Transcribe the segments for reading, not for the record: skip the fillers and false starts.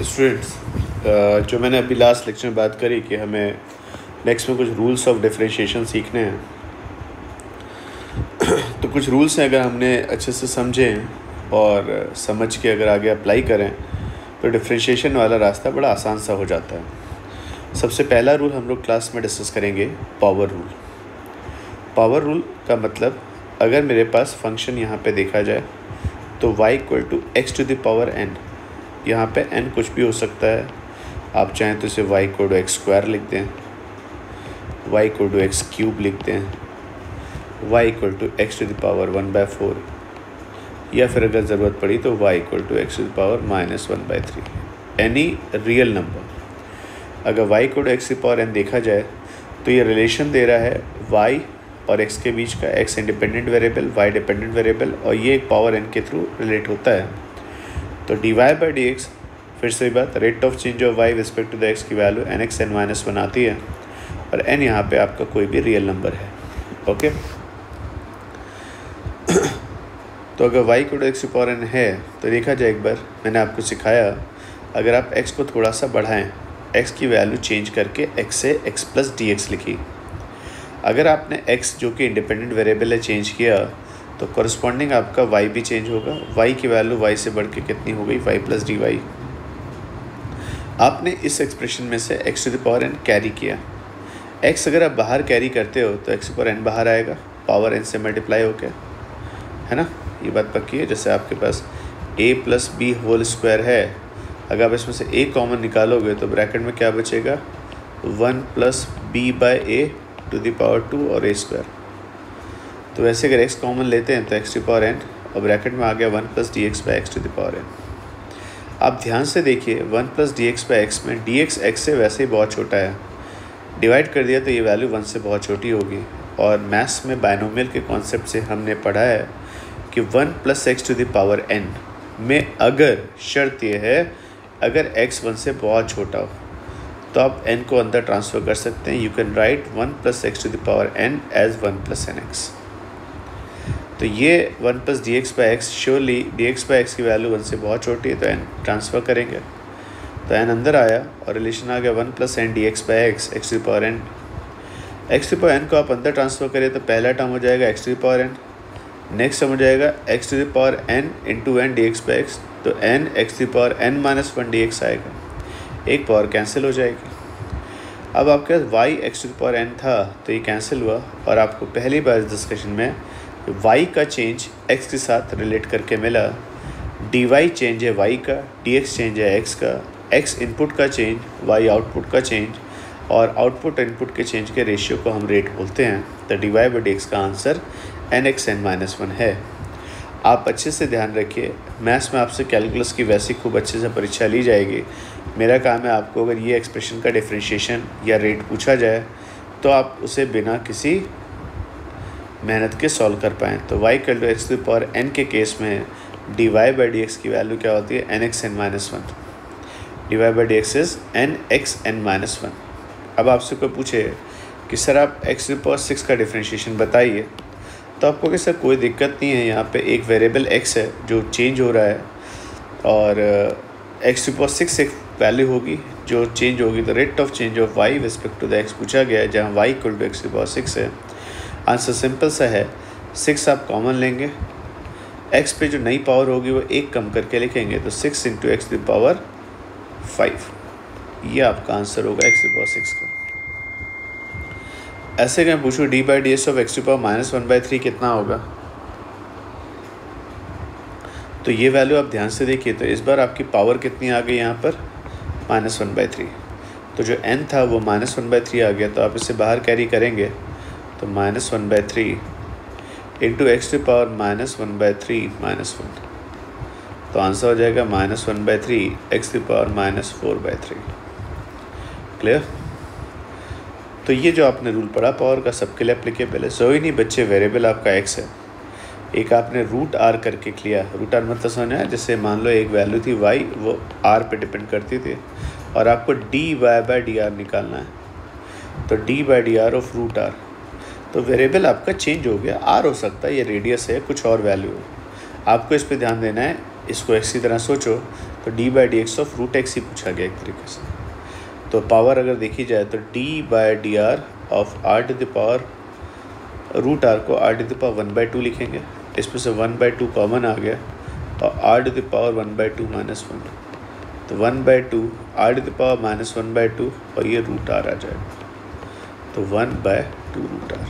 Students, जो मैंने अभी लास्ट लेक्चर में बात करी कि हमें नेक्स्ट में कुछ रूल्स ऑफ डिफरेंशिएशन सीखने हैं। तो कुछ रूल्स हैं, अगर हमने अच्छे से समझें और समझ के अगर आगे अप्लाई करें तो डिफरेंशिएशन वाला रास्ता बड़ा आसान सा हो जाता है। सबसे पहला रूल हम लोग क्लास में डिस्कस करेंगे, पावर रूल। पावर रूल का मतलब, अगर मेरे पास फंक्शन यहाँ पे देखा जाए तो y equal to x to the power n, यहाँ पे n कुछ भी हो सकता है। आप चाहें तो इसे y equal to x square लिख दें, y equal to x cube लिख दें, y equal to x to the power 1/4, या फिर अगर ज़रूरत पड़ी तो y equal to x to the power -1/3, any real number. अगर y equal to x to the power n देखा जाए तो ये रिलेशन दे रहा है y और x के बीच का, x independent variable, y dependent variable, और ये एक पावर n के थ्रू रिलेट होता है। तो dy/dx, फिर से बात, rate of change of y respect to the x की वैल्यू nx n-1 आती है, और n यहाँ पे आपका कोई भी रियल नंबर है। ओके, तो अगर y equal to x to power n है तो देखा जाए, एक बार मैंने आपको सिखाया, अगर आप x को थोड़ा सा बढ़ाएं, x की वैल्यू चेंज करके x से x प्लस dx लिखी। अगर आपने x जो कि इंडिपेंडेंट वेरिएबल है चेंज किया तो कॉरस्पॉन्डिंग आपका y भी चेंज होगा। y की वैल्यू y से बढ़ के कितनी हो गई, y प्लस dy। आपने इस एक्सप्रेशन में से x to the power n carry किया। x अगर आप बाहर कैरी करते हो तो x to the power n बाहर आएगा, पावर n से मल्टीप्लाई होके, है ना। ये बात पक्की है। जैसे आपके पास a plus b whole square है, अगर आप इसमें से a कॉमन निकालोगे तो ब्रैकेट में क्या बचेगा, 1 plus b by a to the power 2 और a स्क्वायर। तो वैसे अगर x कॉमन लेते हैं तो x to the power n, और ब्रैकेट में आ गया 1 plus d x by x to the power n। आप ध्यान से देखिए, 1 plus d x by x में dx x से वैसे ही बहुत छोटा है, डिवाइड कर दिया तो ये वैल्यू 1 से बहुत छोटी होगी। और मैथ्स में बायनोमियल के कॉन्सेप्ट से हमने पढ़ा है कि 1 plus x to the power n में अगर शर्त यह है, अगर x 1 से बहुत छोटा हो तो आप n को अंदर ट्रांसफ़र कर सकते हैं। You can write 1 plus x to the power n as 1 plus n x. तो ये 1 plus d x by x, surely d x by x की वैल्यू 1 से बहुत छोटी है, तो n ट्रांसफ़र करेंगे तो n अंदर आया और रिलेशन आ गया 1 plus n D x by x, x to the power n। X to the power n को आप अंदर ट्रांसफ़र करें तो पहला टर्म हो जाएगा X to the power n, next term हो जाएगा X to the power n into N D x by X, तो n x to the power n-1 D X आएगा, एक पावर कैंसिल हो जाएगी। अब आपके पास y X to the power n था तो ये कैंसिल हुआ, और आपको पहली बार इस डिस्कशन में y का चेंज x के साथ रिलेट करके मिला। dy चेंज है y का, dx चेंज है x का, x इनपुट का चेंज, y आउटपुट का चेंज, और आउटपुट इनपुट के चेंज के रेशियो को हम रेट बोलते हैं। तो dy/dx का आंसर nx n-1 है। आप अच्छे से ध्यान रखिए, मैथ्स में आपसे कैलकुलस की वैसी खूब अच्छे से परीक्षा ली जाएगी। मेरा काम है आपको, अगर ये एक्सप्रेशन का डिफरेंशिएशन या रेट पूछा जाए तो आप उसे बिना किसी मेहनत के सॉल्व कर पाएँ। तो y equal to x to the power n के केस में dy/dx की वैल्यू क्या होती है, nx n-1। dy/dx is nx n-1। अब आपसे कोई पूछे कि सर आप x टू द पावर 6 का डिफरेंशिएशन बताइए, तो आपको कि सर कोई दिक्कत नहीं है, यहाँ पे एक वेरिएबल x है जो चेंज हो रहा है, और x टू द पावर 6 एक वैल्यू होगी जो चेंज होगी। तो rate of change of y respect to the x पूछा गया है, जहाँ y equal to x to the power 6 है। आंसर सिंपल सा है, 6 आप कॉमन लेंगे, x पे जो नई पावर होगी वो एक कम करके लिखेंगे, तो 6 into x to the power 5, ये आपका आंसर होगा x टू द पावर 6 का। ऐसे मैं पूछूँ dy/ds of x to the power -1/3 कितना होगा, तो ये वैल्यू आप ध्यान से देखिए। तो इस बार आपकी पावर कितनी आ गई यहाँ पर, -1/3। तो जो n था वो -1/3 आ गया, तो आप इसे बाहर कैरी करेंगे तो -1/3 into x to the power -1/3 -1, तो आंसर हो जाएगा -1/3 x to the power -4/3। Clear. तो ये जो आपने रूल पढ़ा पावर का, सबके लिए एप्लीकेबल है। सो ही नहीं बच्चे, वेरिएबल आपका x है, एक आपने रूट r करके लिया। रूट r मतलब समझ आया, जैसे मान लो एक वैल्यू थी y, वो r पे डिपेंड करती थी, और आपको dy/dr निकालना है, तो dy/dr ऑफ रूट r। तो वेरिएबल आपका चेंज हो गया, r हो सकता है, ये रेडियस है, कुछ और वैल्यू। आपको इस पे ध्यान देना है, इसको एक्स की तरह सोचो तो d by d x of root x ही पूछा गया एक तरीके से। तो पावर अगर देखी जाए तो d by d r of r to the power root r को आर टू द पावर 1/2 लिखेंगे, इसमें से 1/2 कॉमन आ गया और r to the power 1/2 minus 1, तो 1/2 r to the power minus 1/2 और ये रूट आर आ जाएगा, तो 1/2 रूट आर।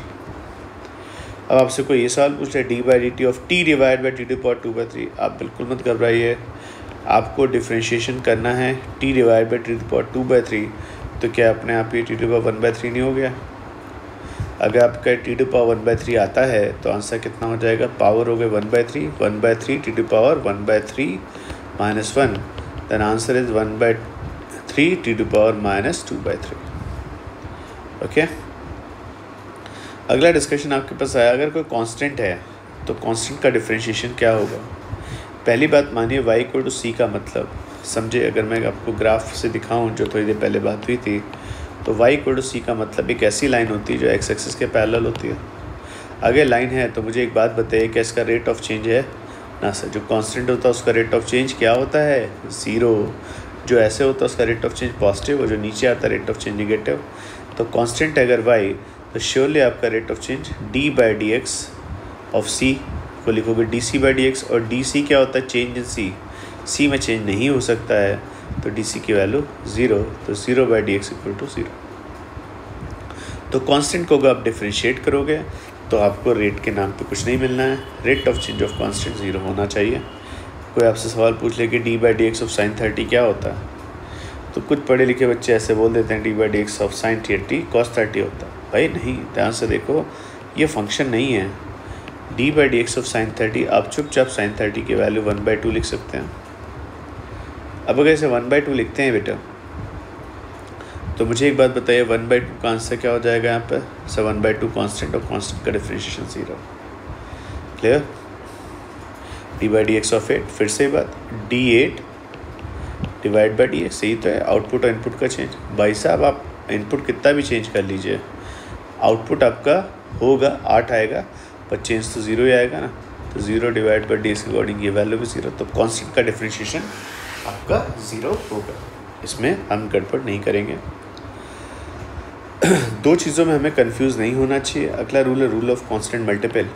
अब आपसे कोई ये सवाल पूछ रहा है d by d t of t divide by t to power 2/3, आप बिल्कुल मत घबराइए, आपको डिफ्रेंशिएशन करना है t divide by t to power 2/3, तो क्या अपने आप ये टी टू पावर 1/3 नहीं हो गया? अगर आपका टी टू पावर 1/3 आता है तो आंसर कितना हो जाएगा? पावर हो गए 1/3 t to power 1/3 minus 1, then answer is 1/3 t to power minus 2/3। Okay, अगला डिस्कशन आपके पास आया, अगर कोई कांस्टेंट है तो कांस्टेंट का डिफरेंशिएशन क्या होगा? पहली बात मानिए y इक्वल टू सी का मतलब समझे, अगर मैं आपको ग्राफ से दिखाऊं जो थोड़ी देर पहले बात हुई थी, तो y इक्वल टू सी का मतलब एक ऐसी लाइन होती है जो x एक्सिस के पैरेलल होती है। अगर लाइन है तो मुझे एक बात बताइए कि इसका रेट ऑफ चेंज है ना सर? जो कांस्टेंट होता है उसका रेट ऑफ चेंज क्या होता है? 0। जो ऐसे होता है उसका रेट ऑफ चेंज पॉजिटिव और जो नीचे आता है रेट ऑफ चेंज निगेटिव। तो कांस्टेंट अगर y तो श्योरली आपका rate of change d by d x of c को लिखोगे d c by d x, और डी सी क्या होता है? चेंज इन सी, सी में चेंज नहीं हो सकता है, तो डी सी की वैल्यू 0, तो 0 by d x equal to 0। तो कांस्टेंट को अगर आप डिफ्रेंशिएट करोगे तो आपको रेट के नाम पे कुछ नहीं मिलना है, rate of change of constant 0 होना चाहिए। कोई आपसे सवाल पूछ ले कि d by d x of sine 30 क्या होता है, तो कुछ पढ़े लिखे बच्चे ऐसे बोल देते हैं d by d x of sine 30 cos 30 होता है। भाई नहीं, ध्यान से देखो, ये फंक्शन नहीं है। D by d x of sine 30 आप चुपचाप साइन 30 की वैल्यू 1/2 लिख सकते हैं। अब अगर इसे 1/2 लिखते हैं बेटा, तो मुझे एक बात बताइए 1/2 का आंसर क्या हो जाएगा यहाँ पर? सर 1/2 कांस्टेंट और कांस्टेंट का differentiation 0। Clear? D by d x of 8, फिर से बात D8 divide by d x, यही तो है आउटपुट और इनपुट का चेंज। भाई साहब आप इनपुट कितना भी चेंज कर लीजिए, आउटपुट आपका होगा 8 आएगा, पर चेंज तो 0 ही आएगा ना, तो 0 डिवाइड बाई डी एक्स के अकॉर्डिंग ये वैल्यू भी 0, तो कांस्टेंट का डिफरेंशिएशन आपका 0 होगा। इसमें हम गड़बड़ नहीं करेंगे। दो चीज़ों में हमें कंफ्यूज नहीं होना चाहिए। अगला रूल है रूल ऑफ कांस्टेंट मल्टीपल।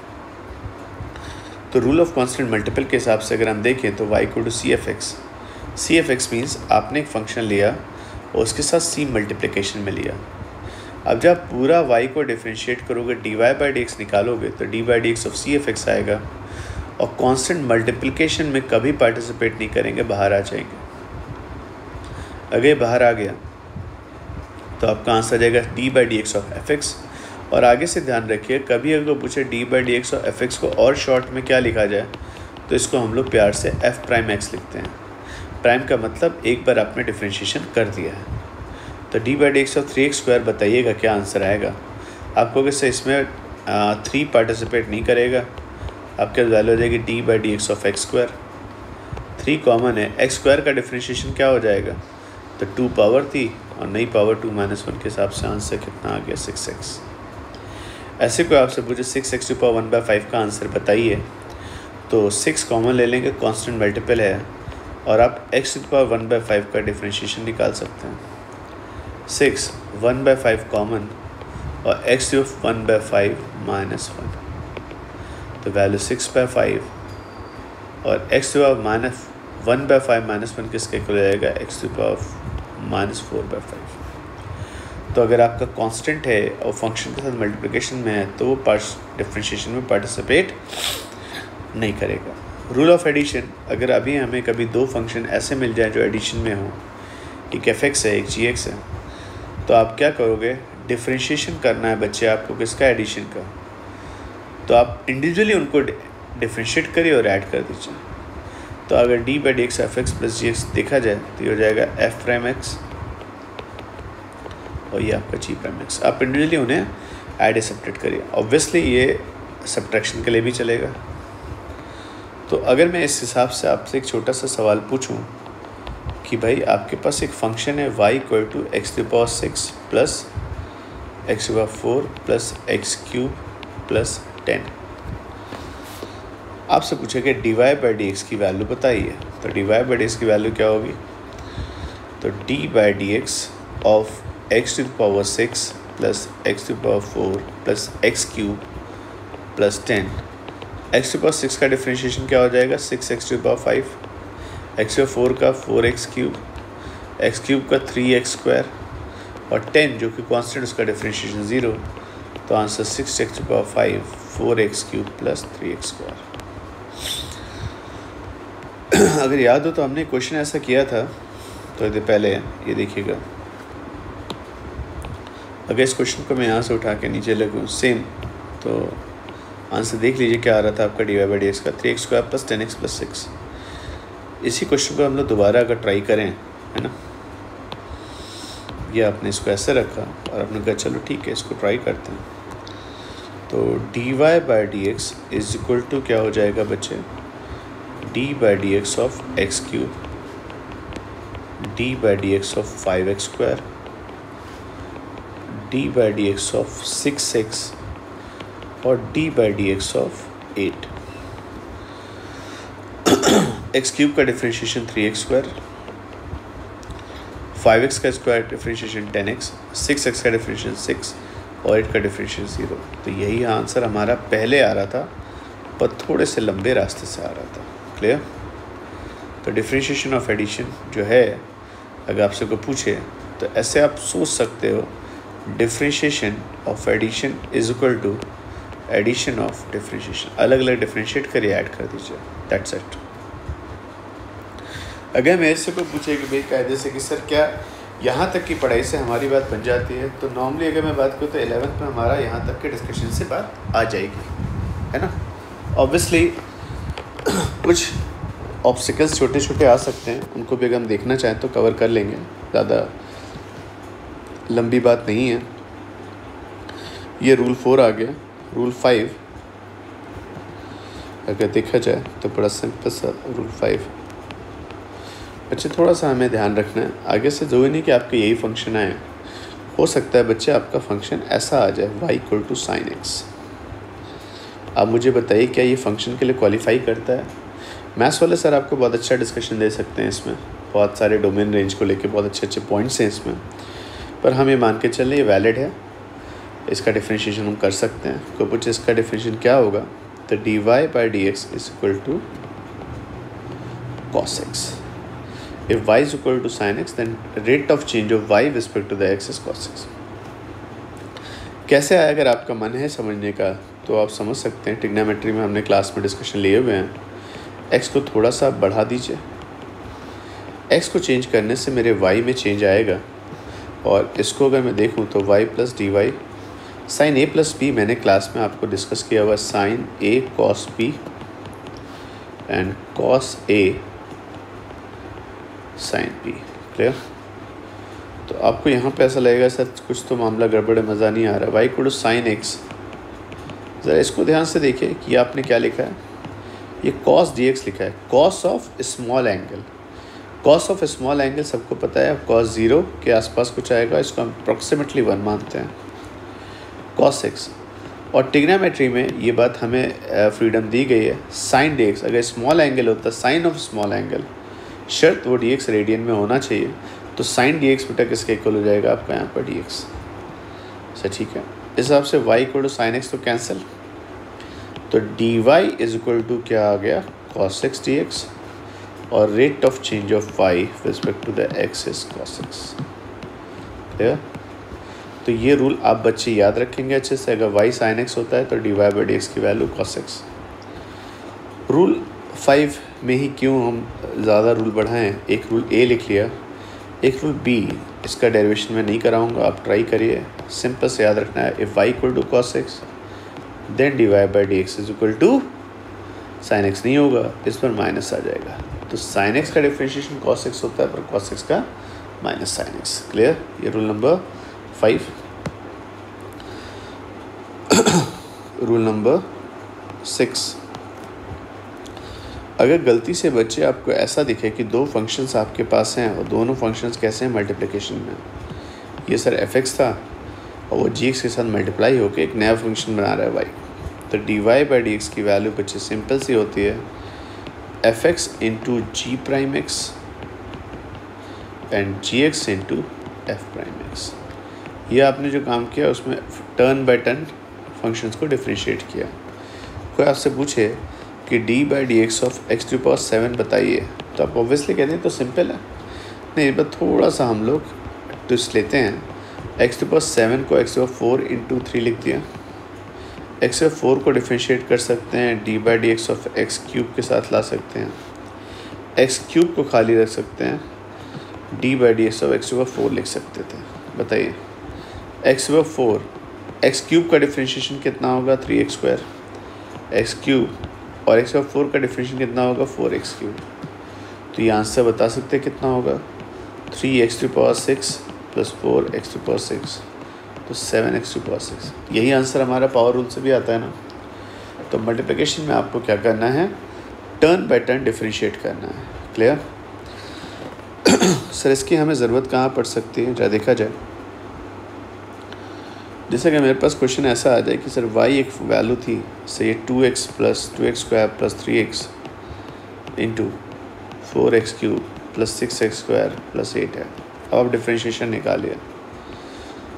तो रूल ऑफ कांस्टेंट मल्टीपल के हिसाब से अगर हम देखें तो y equal to c f x. C f x means आपने एक फंक्शन लिया और उसके साथ c मल्टीप्लिकेशन में लिया। अब जब पूरा y को डिफ्रेंशिएट करोगे d y by d x निकालोगे तो d by d x of c f x आएगा, और कांस्टेंट मल्टीप्लिकेशन में कभी पार्टिसिपेट नहीं करेंगे, बाहर आ जाएंगे। अगर ये बाहर आ गया तो आपका आंसर आ जाएगा D by d x of f x. और आगे से ध्यान रखिए, कभी अगर पूछे D by d x of f x को और शॉर्ट में क्या लिखा जाए, तो इसको हम लोग प्यार से एफ प्राइम एक्स लिखते हैं। प्राइम का मतलब एक बार आपने डिफ्रेंशिएशन कर दिया है। तो d by d x of 3x² बताइएगा क्या आंसर आएगा। आपको अगर इसमें 3 पार्टिसिपेट नहीं करेगा, आपके वैल्यू हो जाएगी D by d x of x²। 3 common है, x² का डिफ्रेंशिएशन क्या हो जाएगा? तो 2 पावर थी और नई पावर 2 माइनस 1 के हिसाब से आंसर कितना आ गया? 6x। ऐसे कोई आपसे पूछे 6x टू पावर 1/5 का आंसर बताइए, तो 6 कॉमन ले लेंगे, कांस्टेंट मल्टीपल है, और आप x टू पावर 1/5 का डिफ्रेंशिएशन निकाल सकते हैं। 6 1/5 कॉमन और x टू 1/5 माइनस 1, तो वैल्यू 6/5 और x to power minus 1/5 minus 1 किसके इक्वल जाएगा? x to power minus 4/5। तो अगर आपका कांस्टेंट है और फंक्शन के साथ मल्टीप्लिकेशन में है तो वो डिफरेंशिएशन में पार्टिसिपेट नहीं करेगा। रूल ऑफ एडिशन, अगर अभी हमें कभी 2 फंक्शन ऐसे मिल जाए जो एडिशन में हो, एक एफ एक्स है एक जी एक्स है, तो आप क्या करोगे? डिफरेंशिएशन करना है बच्चे आपको किसका? एडिशन का। तो आप इंडिविजुअली उनको डिफरेंशिएट करिए और ऐड कर दीजिए। तो अगर d by d x f x plus g x देखा जाए तो ये हो जाएगा एफ प्राइम एक्स और ये आपका जी प्राइम एक्स। आप इंडिविजुअली उन्हें ऐड सब्ट्रैक्ट करिए। ऑब्वियसली ये सब्ट्रैक्शन के लिए भी चलेगा। तो अगर मैं इस हिसाब से आपसे एक छोटा सा सवाल पूछूं कि भाई आपके पास एक फंक्शन है y equal to x to power 6 प्लस x to power 4 plus x cube plus 10। आपसे पूछेगा dy बाई डी एक्स की वैल्यू बताइए, तो dy बाई डी एक्स की वैल्यू क्या होगी, तो d by d x of x to the power 6 plus x to the power 4 plus x cube plus 10, x to the power 6 का differentiation क्या हो जाएगा, 6x to the power 5, x to the power 4 का 4x cube, x cube का 3x square और 10 जो कि constant उसका डिफ्रेंशिएशन 0, तो answer 6x to the power 5 4x cube plus 3x square. अगर याद हो तो हमने क्वेश्चन ऐसा किया था तो ये पहले, ये देखिएगा, अगर इस क्वेश्चन को मैं यहाँ से उठा के नीचे लगूँ सेम, तो आंसर देख लीजिए क्या आ रहा था आपका d y by d x का 3x square plus 10x plus 6। इसी क्वेश्चन को हम लोग दोबारा अगर ट्राई करें, है ना, ये आपने इसको ऐसे रखा और आपने कहा चलो ठीक है इसको ट्राई करते हैं, तो d y by d x is equal to क्या हो जाएगा बच्चे, d by d x of x cube, d by d x of 5x square, d by d x of 6x और d by d x of 8। X cube का differentiation 3x square, 5x का square differentiation 10x, 6x का differentiation 6 और 8 का differentiation 0। तो यही answer हमारा पहले आ रहा था पर थोड़े से लंबे रास्ते से आ रहा था। क्लियर? तो डिफ्रेंशिएशन ऑफ एडिशन जो है, अगर आपसे को पूछे तो ऐसे आप सोच सकते हो, differentiation of addition is equal to addition of differentiation. अलग अलग डिफ्रेंशिएट करिए, ऐड कर दीजिए, दैट्स इट। अगर मेरे से कोई पूछे कि भाई कायदे से कि सर क्या यहाँ तक की पढ़ाई से हमारी बात बन जाती है, तो नॉर्मली अगर मैं बात करूँ तो 11th में हमारा यहाँ तक के डिस्कशन से बात आ जाएगी, है ना। ऑब्वियसली कुछ ऑब्स्टिकल्स छोटे छोटे आ सकते हैं, उनको भी अगर हम देखना चाहें तो कवर कर लेंगे, ज़्यादा लंबी बात नहीं है। ये रूल 4 आ गया। रूल 5 अगर देखा जाए तो बड़ा सिंपल सा रूल 5। बच्चे थोड़ा सा हमें ध्यान रखना है, आगे से जो ही नहीं कि आपके यही फंक्शन आए, हो सकता है बच्चे आपका फंक्शन ऐसा आ जाए y equal to sine x. आप मुझे बताइए क्या ये फंक्शन के लिए क्वालिफाई करता है? मैथ्स वाले सर आपको बहुत अच्छा डिस्कशन दे सकते हैं इसमें, बहुत सारे डोमेन रेंज को लेके बहुत अच्छे अच्छे पॉइंट्स हैं इसमें, पर हम ये मान के चलें ये वैलिड है, इसका डिफ्रेंशिएशन हम कर सकते हैं। तो पूछे इसका डिफ्रेंशिएशन क्या होगा, तो d y by d x is equal to cos x. If y is equal to sin x, then rate of change of y with respect to the x is cos x। कैसे आया? अगर आपका मन है समझने का तो आप समझ सकते हैं। ट्रिग्नोमेट्री में हमने क्लास में डिस्कशन लिए हुए हैं। x को थोड़ा सा बढ़ा दीजिए, x को चेंज करने से मेरे y में चेंज आएगा, और इसको अगर मैं देखूं तो y plus d y sine a plus b, मैंने क्लास में आपको डिस्कस किया हुआ sine a cos b and cos a sine p. Clear? तो आपको यहाँ पे ऐसा लगेगा सर कुछ तो मामला गड़बड़ है, मज़ा नहीं आ रहा। Y equal to sine x, ज़रा इसको ध्यान से देखिए कि आपने क्या लिखा है, ये कॉस डी एक्स लिखा है, cos of small angle. Cos of small angle सबको पता है, कॉस 0 के आसपास कुछ आएगा, इसको हम अप्रॉक्सीमेटली 1 मानते हैं, कॉस एक्स। और ट्रिग्नोमेट्री में ये बात हमें फ्रीडम दी गई है, साइन डी एक्स अगर स्मॉल एंगल होता, साइन ऑफ स्मॉल एंगल, शर्त वो डी एक्स रेडियन में होना चाहिए, तो साइन डी एक्स बेटा किसके इक्वल हो जाएगा आपका यहाँ पर डी एक्स से। ठीक है, इस हिसाब से y equal to sine x तो कैंसिल, तो d y is equal to क्या आ गया, कॉस एक्स डी एक्स, और rate of change of y with respect to the x is cos x. Clear? तो ये रूल आप बच्चे याद रखेंगे अच्छे से। अगर वाई साइन एक्स होता है तो d y by d x की वैल्यू कॉस एक्स। रूल 5 में ही क्यों हम ज़्यादा रूल बढ़ाएं, एक रूल ए लिख लिया, एक रूल बी, इसका डेरिवेशन में नहीं कराऊंगा, आप ट्राई करिए। सिंपल से याद रखना है, if y equal to cos x then d y by d x is equal to sine x नहीं होगा, इस पर माइनस आ जाएगा। तो साइन एक्स का डिफ्रेंशिएशन कॉस एक्स होता है, पर कॉस एक्स का माइनस साइन एक्स। क्लियर? ये रूल नंबर 5। रूल नंबर 6, अगर गलती से बच्चे आपको ऐसा दिखे कि दो फंक्शंस आपके पास हैं और दोनों फंक्शंस कैसे हैं मल्टीप्लिकेशन में, ये सर f(x) था और वो g(x) के साथ मल्टीप्लाई होकर एक नया फंक्शन बना रहा है y, तो d y by d x की वैल्यू बच्चे सिंपल सी होती है f x into g prime x and g x into f prime x. ये आपने जो काम किया उसमें टर्न बाय टर्न फंक्शंस को डिफ्रेंशिएट किया। कोई आपसे पूछे कि d by d x of x to power 7 बताइए, तो आप ऑब्वियसली कहते हैं तो सिंपल है। नहीं, इस बार थोड़ा सा हम लोग ट्विस्ट लेते हैं। एक्स टू पावर 7 को एक्स टू पावर 4 इंटू 3 लिख दिया। एक्स टू पावर 4 को डिफ्रेंशिएट कर सकते हैं d by d x of x cube के साथ ला सकते हैं। एक्स क्यूब को खाली रख सकते हैं, d by d x of x to power 4 लिख सकते थे। बताइए x to power 4 x cube का डिफ्रेंशिएशन कितना होगा 3x स्क्वायर एक्स क्यूब, और एक्स टू पावर 4 का डिफ्रेंशिएशन कितना होगा 4x क्यूब। तो ये आंसर बता सकते हैं कितना होगा 3x to power 6 plus 4x to power 6, तो 7x टू पावर 6। यही आंसर हमारा पावर रूल से भी आता है ना। तो मल्टीप्लिकेशन में आपको क्या करना है, टर्न बाय टर्न डिफ्रेंशिएट करना है। क्लियर? सर इसकी हमें ज़रूरत कहाँ पड़ सकती है, जरा देखा जाए। जैसे कि मेरे पास क्वेश्चन ऐसा आ जाए कि सर y एक वैल्यू थी, से ये 2x plus 2x square plus 3x into 4x cube plus 6x square plus 8 है। अब आप डिफ्रेंशिएशन निकालिए।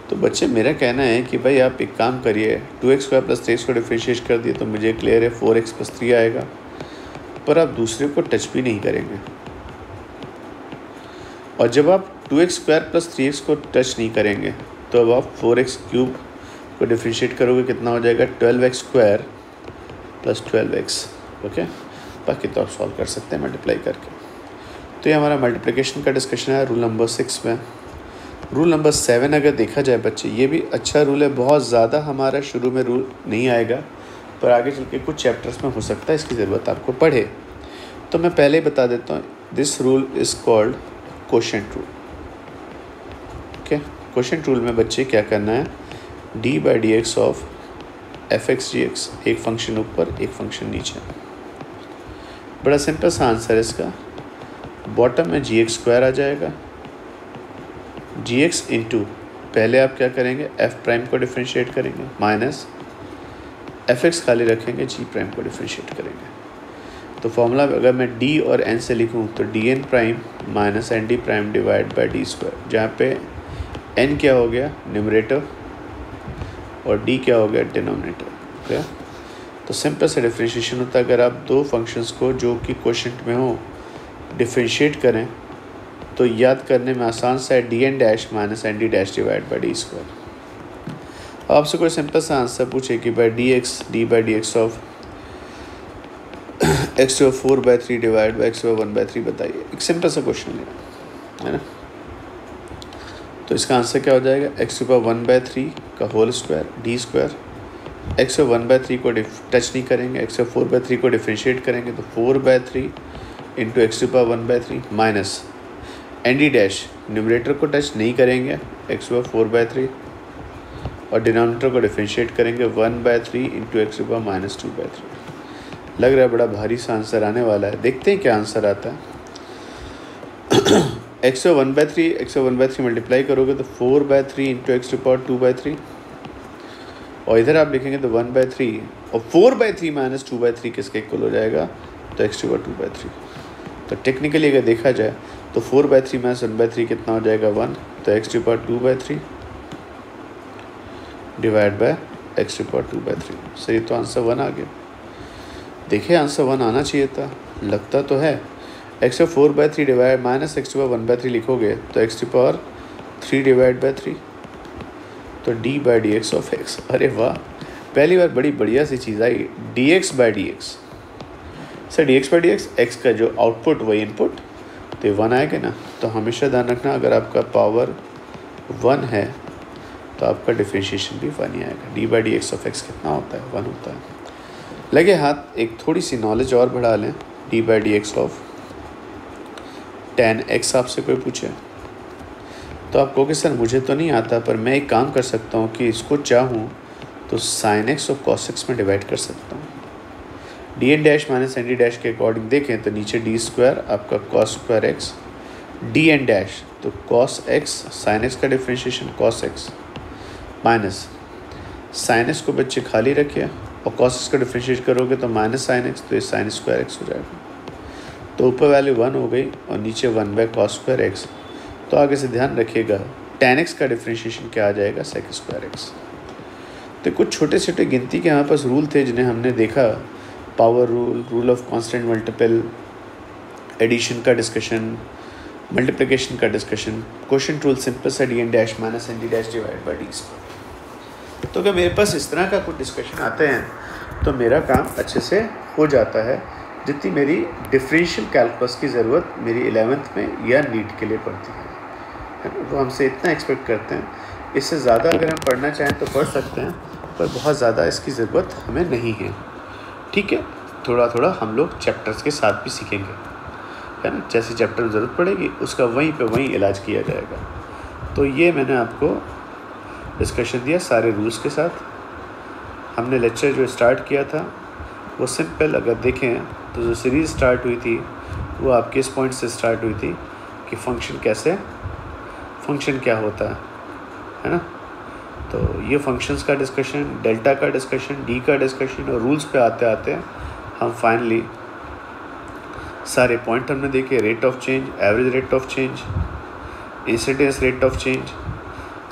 तो बच्चे मेरा कहना है कि भाई आप एक काम करिए, 2x स्क्वायर प्लस 3x को डिफ्रेंशिएट कर दिए तो मुझे क्लियर है 4x प्लस 3 आएगा, पर आप दूसरे को टच भी नहीं करेंगे। और जब आप 2x स्क्वायर प्लस 3x को टच नहीं करेंगे तो अब आप 4x क्यूब को डिफ्रेंशिएट करोगे, कितना हो जाएगा 12x square plus 12x। Okay, बाकी तो आप सॉल्व कर सकते हैं मल्टीप्लाई करके। तो ये हमारा मल्टीप्लिकेशन का डिस्कशन है रूल नंबर 6 में। रूल नंबर 7 अगर देखा जाए बच्चे, ये भी अच्छा रूल है। बहुत ज़्यादा हमारा शुरू में रूल नहीं आएगा, पर आगे चल के कुछ चैप्टर्स में हो सकता है इसकी ज़रूरत आपको पड़े। तो मैं पहले ही बता देता हूँ, this rule is called quotient rule. Okay, quotient rule में बच्चे क्या करना है, d by d x of f x g x, एक फंक्शन ऊपर एक फंक्शन नीचे। बड़ा सिंपल सा आंसर है इसका। बॉटम में जी एक्स स्क्वायर आ जाएगा, जी एक्स इंटू पहले आप क्या करेंगे एफ प्राइम को डिफ्रेंशिएट करेंगे, माइनस एफ एक्स खाली रखेंगे, जी प्राइम को डिफ्रेंशिएट करेंगे। तो फॉर्मूला अगर मैं डी और एन से लिखूँ तो d n prime minus n d prime divide by d square, जहाँ पे एन क्या हो गया न्यूमरेटर और डी क्या हो गया डिनोमिनेटर। क्या? तो सिंपल से डिफ्रेंशिएशन होता है, अगर आप दो फंक्शंस को जो कि क्वोशिएंट में हो डिफ्रेंशिएट करें तो याद करने में आसान सा है, d n dash minus n d dash divide by d square. आपसे कोई सिंपल सा आंसर पूछे कि by d by d x of x to 4/3 divide by x to 1/3 बताइए। एक सिंपल सा क्वेश्चन है ना। तो इसका आंसर क्या हो जाएगा, एक्स टू 1/3 का whole square d square. X to 1/3 को टच नहीं करेंगे, एक्स टू 4/3 को डिफ्रेंशिएट करेंगे तो 4/3 into x to 1/3 minus n d dash, numerator को टच नहीं करेंगे एक्स टू 4/3 और डिनोमिनेटर को डिफ्रेंशिएट करेंगे 1/3 इंटू एक्स टू माइनस 2/3। लग रहा है बड़ा भारी सा आंसर आने वाला है, देखते हैं क्या आंसर आता है। एक्स टू 1/3 मल्टीप्लाई करोगे तो 4/3 इंटू एक्स टू पावर 2/3 और इधर आप लिखेंगे तो 1/3 और 4/3 माइनस 2/3 किसके इक्वल हो जाएगा, तो एक्स टू पावर 2/3। तो टेक्निकली अगर देखा जाए तो 4/3 माइनस 1/3 कितना हो जाएगा 1, तो x to power 2/3 divide by x to power 2/3। सही, तो आंसर 1 आ गया। देखिए आंसर 1 आना चाहिए था, लगता तो है। X to 4/3 divide minus x to power 1/3 लिखोगे तो x to power 3 divide by 3, तो d by d x of x. अरे वाह, पहली बार बड़ी बढ़िया सी चीज़ आई, d x by d x. Sir d x by d x, x का जो आउटपुट वही इनपुट, तो 1 आएगा ना। तो हमेशा ध्यान रखना, अगर आपका पावर 1 है तो आपका डिफ्रेंशिएशन भी 1 ही आएगा। D by d x of x कितना होता है, 1 होता है। लगे हाथ एक थोड़ी सी नॉलेज और बढ़ा लें, D by d x of tan x आपसे कोई पूछे तो आप कहोगे सर मुझे तो नहीं आता, पर मैं एक काम कर सकता हूँ कि इसको चाहूँ तो sin x और cos x में डिवाइड कर सकता हूँ। D n dash minus n d dash के अकॉर्डिंग देखें तो नीचे डी स्क्वायर आपका cos square x, d n dash तो cos x, sin x का differentiation cos x minus sin x को बच्चे खाली रखिए और cos x का डिफ्रेंशिएट करोगे तो माइनस साइन एक्स, तो ये साइन स्क्वायर एक्स हो जाएगा। तो ऊपर वैल्यू 1 हो गई और नीचे 1/cos स्क्वायर एक्स। तो आगे से ध्यान रखिएगा tan x का डिफ्रेंशिएशन क्या आ जाएगा, sec स्क्वायर एक्स। तो कुछ छोटे छोटे गिनती के हमारे पास रूल थे जिन्हें हमने देखा, power rule, rule of constant multiple, addition का डिस्कशन, मल्टीप्लिकेशन का डिस्कशन, क्वोशिएंट रूल, सिंपल सा d n dash minus n d dash divide by d square. तो अगर मेरे पास इस तरह का कुछ डिस्कशन आते हैं तो मेरा काम अच्छे से हो जाता है, जितनी मेरी डिफरेंशियल कैलकुलस की ज़रूरत मेरी 11th में या नीट के लिए पड़ती है ना। वो हमसे इतना एक्सपेक्ट करते हैं, इससे ज़्यादा अगर हम पढ़ना चाहें तो पढ़ सकते हैं, पर बहुत ज़्यादा इसकी ज़रूरत हमें नहीं है। ठीक है, थोड़ा थोड़ा हम लोग चैप्टर्स के साथ भी सीखेंगे, है ना। जैसे चैप्टर ज़रूरत पड़ेगी उसका वहीं पे वहीं इलाज किया जाएगा। तो ये मैंने आपको डिस्कशन दिया सारे रूल्स के साथ। हमने लेक्चर जो स्टार्ट किया था वो सिंपल, अगर देखें तो जो सीरीज़ स्टार्ट हुई थी वो आपके इस पॉइंट से स्टार्ट हुई थी कि फंक्शन क्या होता है ना। तो ये फंक्शंस का डिस्कशन, डेल्टा का डिस्कशन, डी का डिस्कशन, और रूल्स पे आते आते हम फाइनली सारे पॉइंट हमने देखे। Rate of change, average rate of change, incidence rate of change,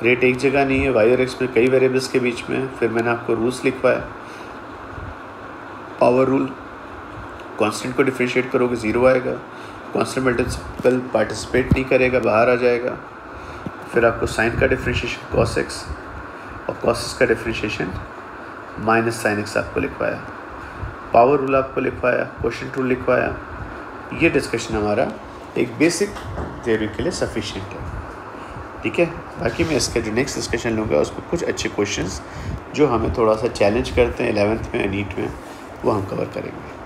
rate एक जगह नहीं है, वाई और एक्स में कई वेरिएबल्स के बीच में। फिर मैंने आपको रूल्स लिखवाया, पावर रूल, कांस्टेंट को डिफरेंशिएट करोगे 0 आएगा, कांस्टेंट मल्टीपल पार्टिसिपेट नहीं करेगा, बाहर आ जाएगा। फिर आपको साइन का डिफरेंशिएशन cos x और cos x का डिफरेंशिएशन माइनस साइन x आपको लिखवाया, पावर रूल आपको लिखवाया, क्वोशिएंट रूल लिखवाया। ये डिस्कशन हमारा एक बेसिक थ्योरी के लिए सफिशिएंट है। ठीक है, बाकी मैं इसका जो नेक्स्ट डिस्कशन लूँगा उसमें कुछ अच्छे क्वेश्चंस जो हमें थोड़ा सा चैलेंज करते हैं 11th में, नीट में, वो हम कवर करेंगे।